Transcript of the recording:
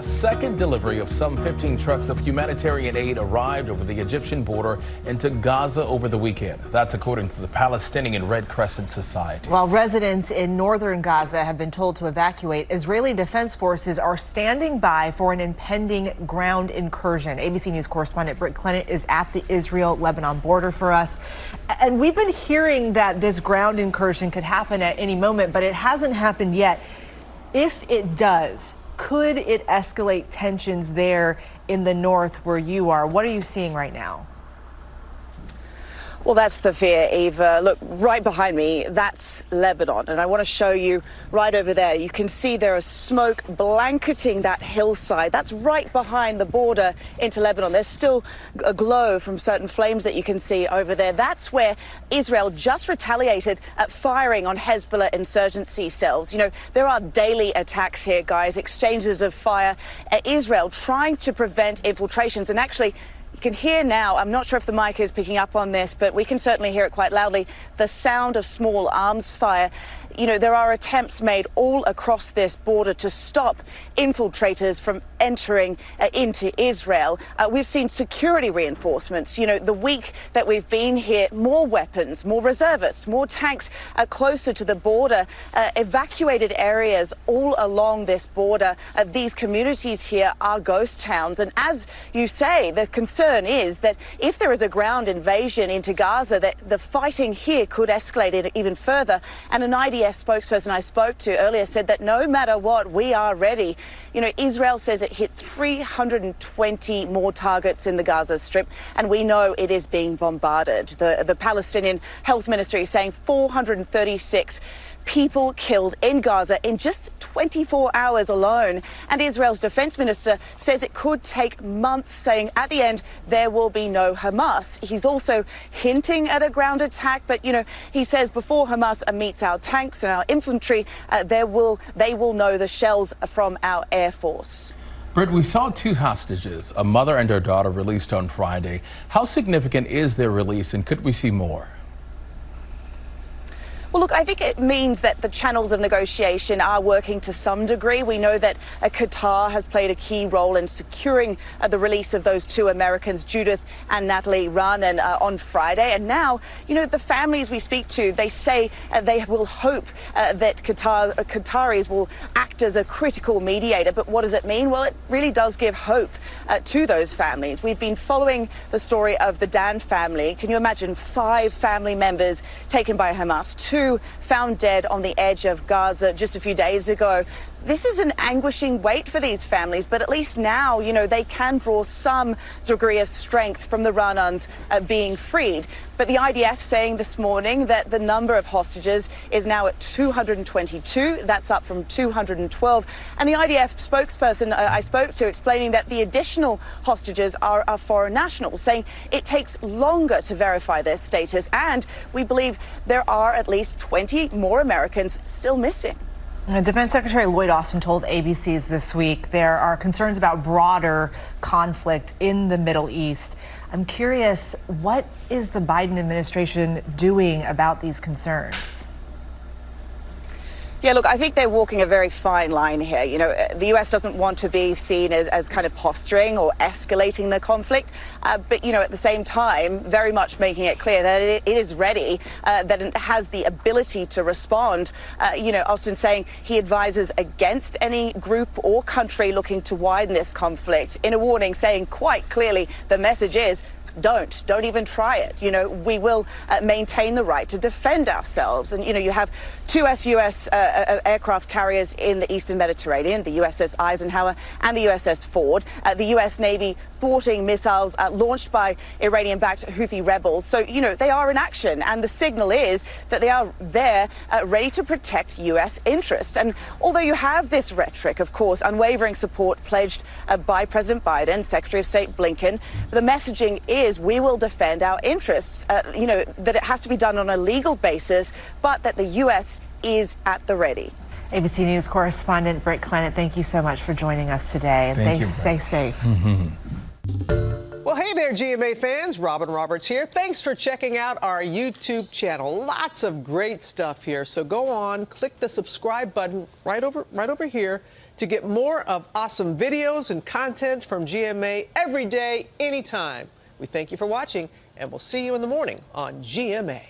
A second delivery of some 15 trucks of humanitarian aid arrived over the Egyptian border into Gaza over the weekend. That's according to the Palestinian Red Crescent Society. While residents in northern Gaza have been told to evacuate, Israeli defense forces are standing by for an impending ground incursion. ABC News correspondent Brit Clennett is at the Israel-Lebanon border for us. And we've been hearing that this ground incursion could happen at any moment, but it hasn't happened yet. If it does, could it escalate tensions there in the north where you are? What are you seeing right now? Well, that's the fear, Eva. Look, right behind me, that's Lebanon. And I want to show you right over there. You can see there is smoke blanketing that hillside. That's right behind the border into Lebanon. There's still a glow from certain flames that you can see over there. That's where Israel just retaliated at firing on Hezbollah insurgency cells. You know, there are daily attacks here, guys, exchanges of fire. Israel trying to prevent infiltrations. And actually, you can hear now, I'm not sure if the mic is picking up on this, but we can certainly hear it quite loudly, the sound of small arms fire. You know, there are attempts made all across this border to stop infiltrators from entering into Israel. We've seen security reinforcements. You know, the week that we've been here, more weapons, more reservists, more tanks closer to the border, evacuated areas all along this border. These communities here are ghost towns. And as you say, the concern is that if there is a ground invasion into Gaza, that the fighting here could escalate it even further. And an IDF spokesperson I spoke to earlier said that no matter what, we are ready. You know, Israel says it hit 320 more targets in the Gaza Strip, and we know it is being bombarded. The Palestinian Health Ministry is saying 436 people killed in Gaza in just 24 hours alone. And Israel's defense minister says it could take months, saying at the end there will be no Hamas. He's also hinting at a ground attack, but you know, he says before Hamas meets our tanks and our infantry, they will know the shells from our air force. Britt, we saw two hostages, a mother and her daughter, released on Friday. How significant is their release, and could we see more? Well, look, I think it means that the channels of negotiation are working to some degree. We know that Qatar has played a key role in securing the release of those two Americans, Judith and Natalie Raanan, on Friday. And now, you know, the families we speak to, they say they will hope that Qataris will act as a critical mediator. But what does it mean? Well, it really does give hope to those families. We've been following the story of the Dan family. Can you imagine 5 family members taken by Hamas, 2 found dead on the edge of Gaza just a few days ago? This is an anguishing wait for these families, but at least now, you know, they can draw some degree of strength from the Raanans being freed. But the IDF saying this morning that the number of hostages is now at 222. That's up from 212. And the IDF spokesperson I spoke to explaining that the additional hostages are foreign nationals, saying it takes longer to verify their status. And we believe there are at least 20 more Americans still missing. Defense Secretary Lloyd Austin told ABC's this week there are concerns about broader conflict in the Middle East. I'm curious, what is the Biden administration doing about these concerns? Yeah, look, I think they're walking a very fine line here. You know, the U.S. doesn't want to be seen as kind of posturing or escalating the conflict, but, you know, at the same time, very much making it clear that it is ready, that it has the ability to respond. You know, Austin saying he advises against any group or country looking to widen this conflict, in a warning saying quite clearly the message is, don't even try it. You know, we will maintain the right to defend ourselves. And, you know, you have 2 US aircraft carriers in the Eastern Mediterranean, the USS Eisenhower and the USS Ford. The US Navy thwarting missiles launched by Iranian-backed Houthi rebels. So, you know, they are in action. And the signal is that they are there ready to protect US interests. And although you have this rhetoric, of course, unwavering support pledged by President Biden, Secretary of State Blinken, the messaging is we will defend our interests, you know, that it has to be done on a legal basis, but that the U.S. is at the ready. ABC News correspondent Brit Clennett, thank you so much for joining us today. And Thank you, stay safe. Well, hey there, GMA fans. Robin Roberts here. Thanks for checking out our YouTube channel. Lots of great stuff here. So go on, click the subscribe button right over here. to get more of awesome videos and content from GMA every day, anytime. We thank you for watching, and we'll see you in the morning on GMA.